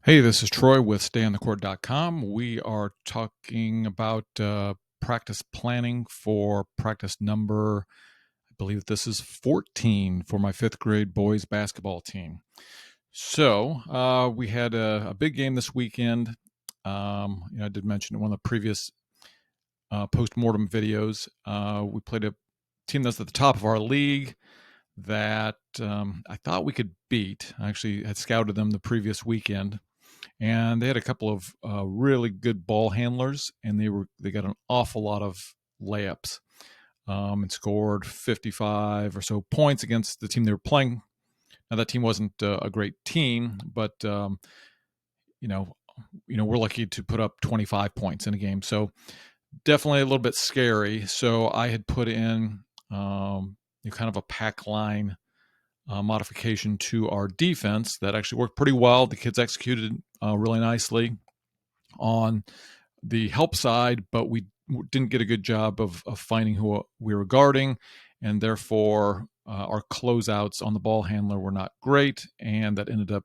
Hey, this is Troy with stayonthecourt.com. We are talking about practice planning for practice number, I believe this is 14 for my fifth grade boys basketball team. So we had a big game this weekend. I did mention in one of the previous post-mortem videos. We played a team that's at the top of our league that I thought we could beat. I actually had scouted them the previous weekend. And they had a couple of really good ball handlers, and they got an awful lot of layups and scored 55 or so points against the team they were playing. Now that team wasn't a great team, but you know, we're lucky to put up 25 points in a game, so definitely a little bit scary. So I had put in kind of a pack line modification to our defense that actually worked pretty well. The kids executed really nicely on the help side, but we didn't get a good job of finding who we were guarding, and therefore our closeouts on the ball handler were not great, and that ended up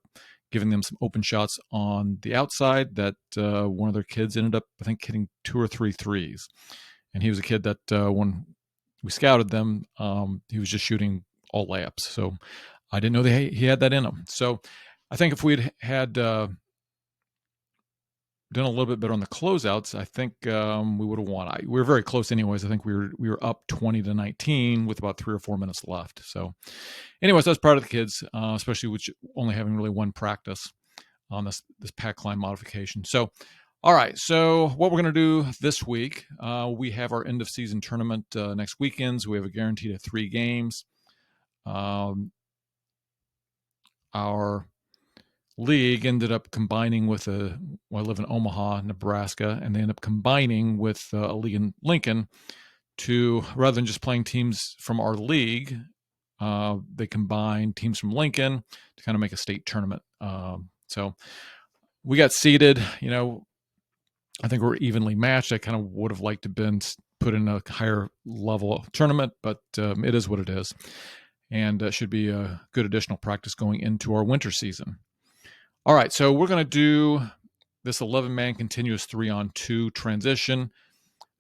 giving them some open shots on the outside that one of their kids ended up, I think, hitting 2 or 3 threes. And he was a kid that when we scouted them, he was just shooting all layups. So I didn't know he had that in him. So I think if we'd had done a little bit better on the closeouts, I think we would have won. We were very close anyways. I think we were up 20-19 with about 3 or 4 minutes left. So anyways, I was proud of the kids, especially with only having really one practice on this pack line modification. So all right, so what we're going to do this week, we have our end of season tournament next weekend. So we have a guaranteed of 3 games. Our league ended up combining with I live in Omaha, Nebraska, and they ended up combining with a league in Lincoln to, rather than just playing teams from our league, they combined teams from Lincoln to kind of make a state tournament. So we got seeded, I think we're evenly matched. I kind of would have liked to have been put in a higher level tournament, but it is what it is. And should be a good additional practice going into our winter season. All right, so we're going to do this 11-man continuous 3-on-2 transition.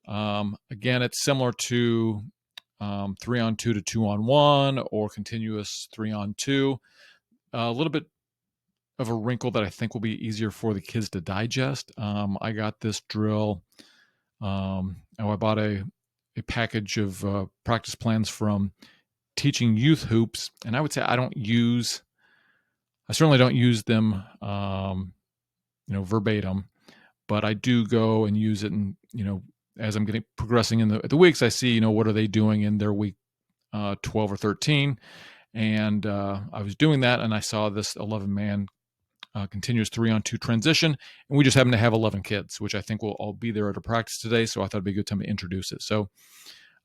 Again, it's similar to 3-on-2 to 2-on-1 or continuous 3-on-2. A little bit of a wrinkle that I think will be easier for the kids to digest. I got this drill. I bought a package of practice plans from Teaching Youth Hoops, and I would say I certainly don't use them, verbatim, but I do go and use it, and as I'm progressing in the weeks, I see what are they doing in their week 12 or 13, and I was doing that, and I saw this 11-man continuous 3-on-2 transition, and we just happen to have 11 kids, which I think will all be there at a practice today, so I thought it'd be a good time to introduce it. So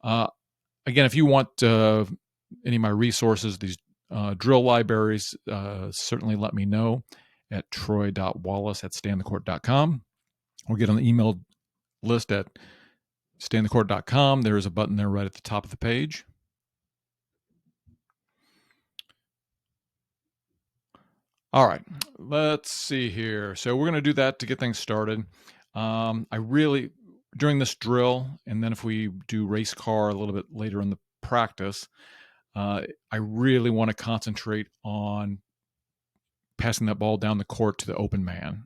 again, if you want any of my resources, these drill libraries, certainly let me know at troy.wallace@stayonthecourt.com, or get on the email list at stayonthecourt.com. There is a button there right at the top of the page. All right, let's see here. So we're going to do that to get things started. During this drill, and then if we do race car a little bit later in the practice, I really want to concentrate on passing that ball down the court to the open man.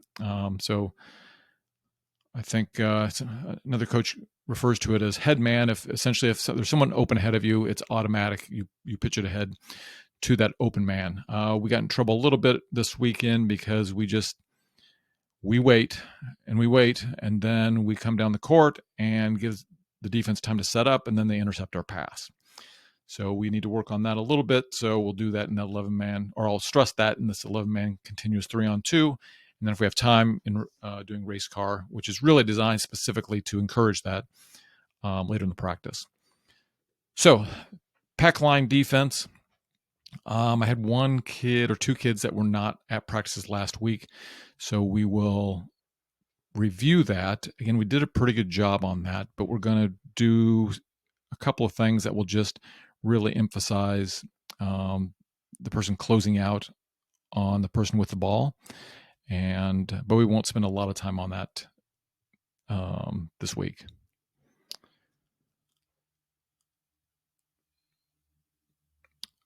So I think another coach refers to it as head man. If there's someone open ahead of you, it's automatic. You pitch it ahead to that open man. We got in trouble a little bit this weekend because we wait, and then we come down the court and give the defense time to set up, and then they intercept our pass. So we need to work on that a little bit. So we'll do that in that 11-man, or I'll stress that in this 11-man continuous 3-on-2. And then if we have time in doing race car, which is really designed specifically to encourage that later in the practice. So pack line defense. I had one kid or 2 kids that were not at practices last week. So we will review that. Again, we did a pretty good job on that, but we're going to do a couple of things that will just really emphasize the person closing out on the person with the ball. but we won't spend a lot of time on that this week.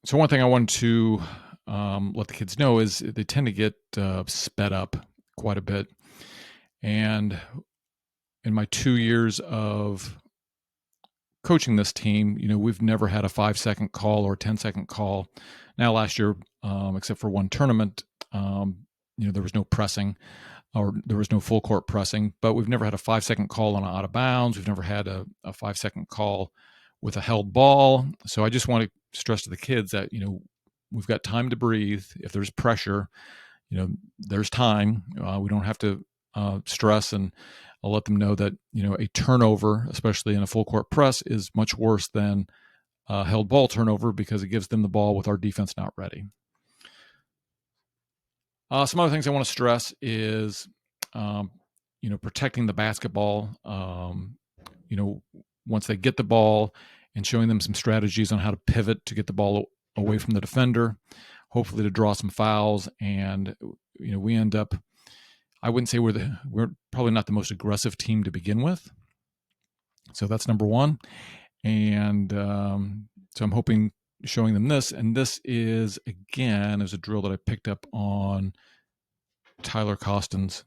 So one thing I wanted to let the kids know is they tend to get sped up quite a bit. And in my 2 years of coaching this team, we've never had a 5-second call or a 10-second call. Now, last year, except for one tournament, there was no pressing, or there was no full court pressing, but we've never had a 5-second call on an out of bounds. We've never had a 5-second call with a held ball. So I just want to stress to the kids that, we've got time to breathe. If there's pressure, there's time. We don't have to stress, and I'll let them know that, a turnover, especially in a full court press, is much worse than a held ball turnover because it gives them the ball with our defense not ready. Some other things I want to stress is, protecting the basketball. Once they get the ball, and showing them some strategies on how to pivot to get the ball away from the defender, hopefully to draw some fouls. And, we end up, I wouldn't say we're probably not the most aggressive team to begin with. So that's number one. And so I'm hoping showing them this. And this is a drill that I picked up on Tyler Costin's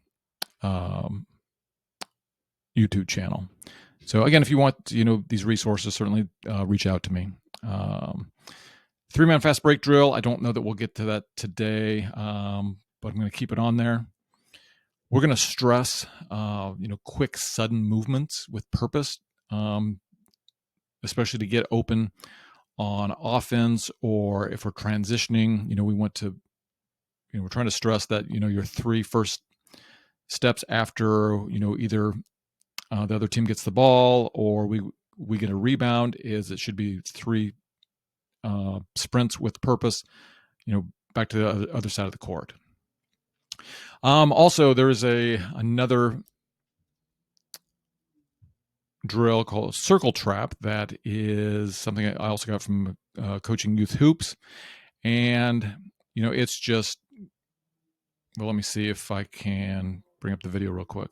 YouTube channel. So again, if you want, these resources, certainly reach out to me. 3-man fast break drill. I don't know that we'll get to that today, but I'm going to keep it on there. We're going to stress, quick, sudden movements with purpose, especially to get open on offense, or if we're transitioning. We're trying to stress that, your 3 first steps after, either the other team gets the ball or we get a rebound, is it should be 3 sprints with purpose, back to the other side of the court. Also, there is another drill called circle trap that is something I also got from coaching youth hoops. And, it's just, well, let me see if I can bring up the video real quick.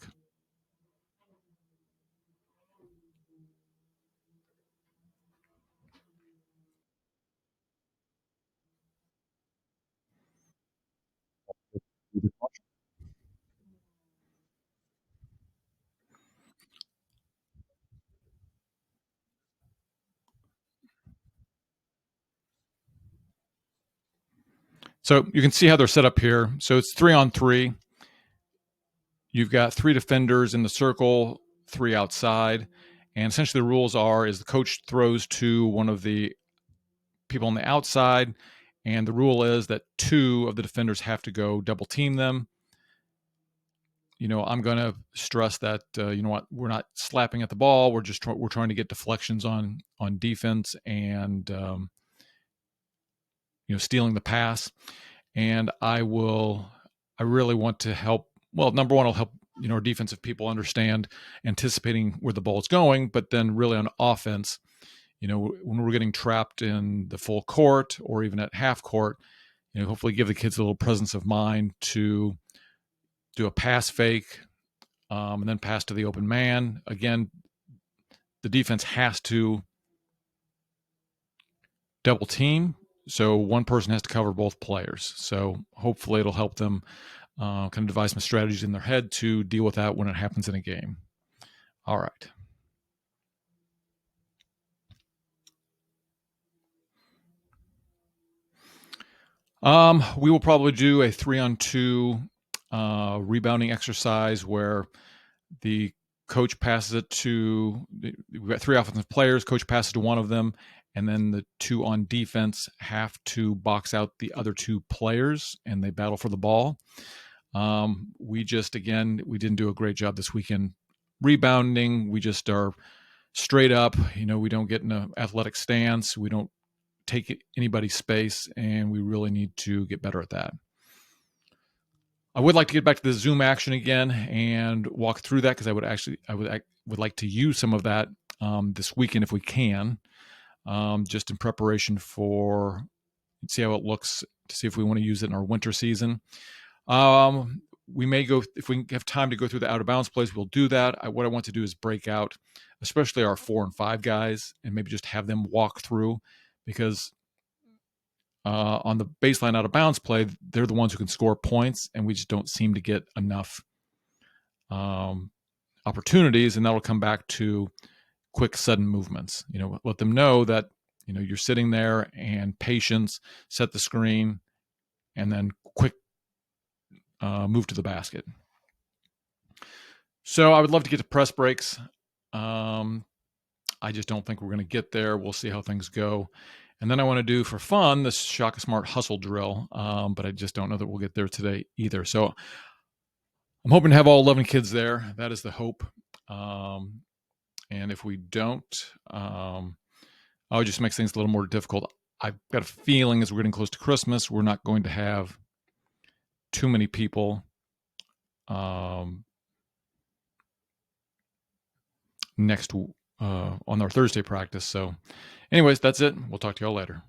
So you can see how they're set up here. So it's 3-on-3. You've got 3 defenders in the circle, 3 outside. And essentially the rules is the coach throws to one of the people on the outside. And the rule is that 2 of the defenders have to go double team them. I'm going to stress that, we're not slapping at the ball. We're just we're trying to get deflections on defense and, stealing the pass. And I really want to help. Well, number one, I'll help, our defensive people understand anticipating where the ball is going, but then really on offense, when we're getting trapped in the full court or even at half court, hopefully give the kids a little presence of mind to do a pass fake, and then pass to the open man. Again, the defense has to double team, so one person has to cover both players. So hopefully it'll help them kind of devise some strategies in their head to deal with that when it happens in a game. All right. We will probably do a 3-on-2 rebounding exercise where the coach passes it to, we've got 3 offensive players, coach passes to one of them, and then the 2 on defense have to box out the other 2 players, and they battle for the ball. We didn't do a great job this weekend rebounding. We just are straight up, we don't get in an athletic stance. We don't take anybody's space, and we really need to get better at that. I would like to get back to the Zoom action again and walk through that, because I would like to use some of that this weekend if we can, just in preparation for see how it looks, to see if we want to use it in our winter season. we may go, if we have time to go through the out of bounds plays, we'll do that. What I want to do is break out, especially our 4 and 5 guys, and maybe just have them walk through, because on the baseline out of bounds play, they're the ones who can score points, and we just don't seem to get enough opportunities, and that'll come back to quick, sudden movements. Let them know that you're sitting there, and patience, set the screen, and then quick move to the basket. So I would love to get to press breaks. I just don't think we're going to get there. We'll see how things go. And then I want to do, for fun, this Shaka Smart hustle drill, but I just don't know that we'll get there today either. So I'm hoping to have all 11 kids there. That is the hope. And if we don't, it just makes things a little more difficult. I've got a feeling as we're getting close to Christmas, we're not going to have too many people next on our Thursday practice. So anyways, that's it. We'll talk to y'all later.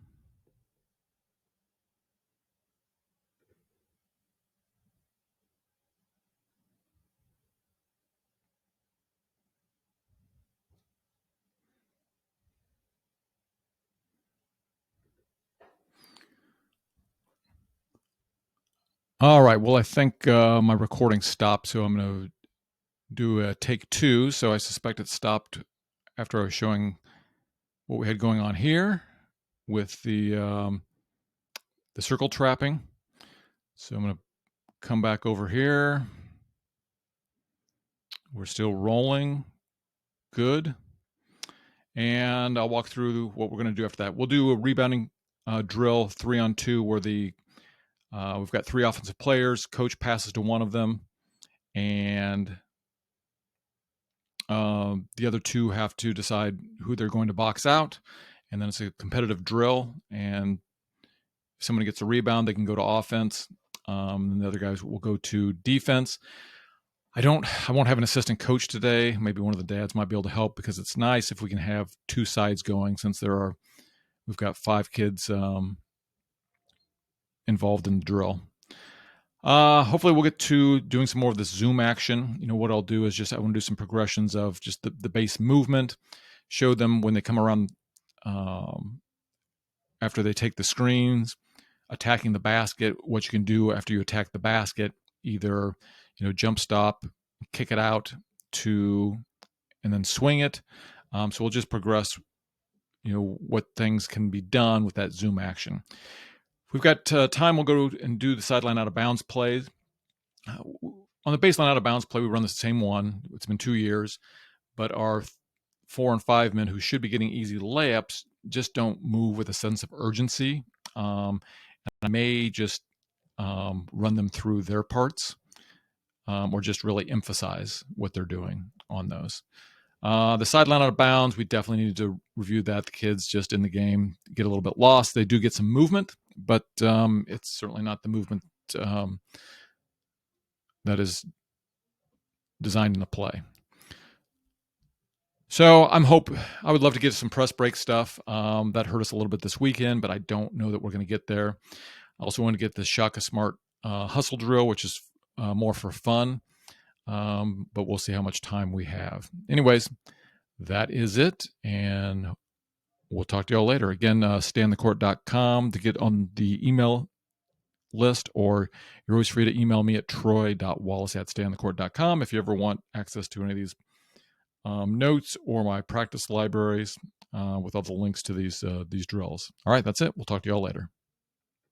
All right. Well, I think my recording stopped, so I'm going to do a take 2. So I suspect it stopped after I was showing what we had going on here with the circle trapping. So I'm going to come back over here. We're still rolling. Good. And I'll walk through what we're going to do after that. We'll do a rebounding drill 3-on-2 where we've got 3 offensive players. Coach passes to one of them, and the other 2 have to decide who they're going to box out. And then it's a competitive drill. And if somebody gets a rebound, they can go to offense. And the other guys will go to defense. I won't have an assistant coach today. Maybe one of the dads might be able to help, because it's nice if we can have 2 sides going, since we've got 5 kids involved in the drill. Hopefully we'll get to doing some more of this zoom action. What I'll do is I want to do some progressions of just the base movement, show them when they come around after they take the screens, attacking the basket, what you can do after you attack the basket, either jump stop, kick it out and then swing it. So we'll just progress, what things can be done with that zoom action. If we've got time, we'll go and do the sideline out of bounds plays. On the baseline out of bounds play, we run the same one. It's been 2 years, but our 4 and 5 men who should be getting easy layups just don't move with a sense of urgency. And I may just run them through their parts, or just really emphasize what they're doing on those. The sideline out of bounds, we definitely need to review that. The kids just in the game get a little bit lost. They do get some movement, but it's certainly not the movement that is designed in the play. So I would love to get some press break stuff. That hurt us a little bit this weekend, but I don't know that we're going to get there. I also want to get the Shaka Smart hustle drill, which is more for fun, but we'll see how much time we have. Anyways, that is it, and we'll talk to y'all later. Again, stayonthecourt.com to get on the email list, or you're always free to email me at troy.wallace@stayonthecourt.com if you ever want access to any of these notes or my practice libraries with all the links to these drills. All right, that's it. We'll talk to y'all later.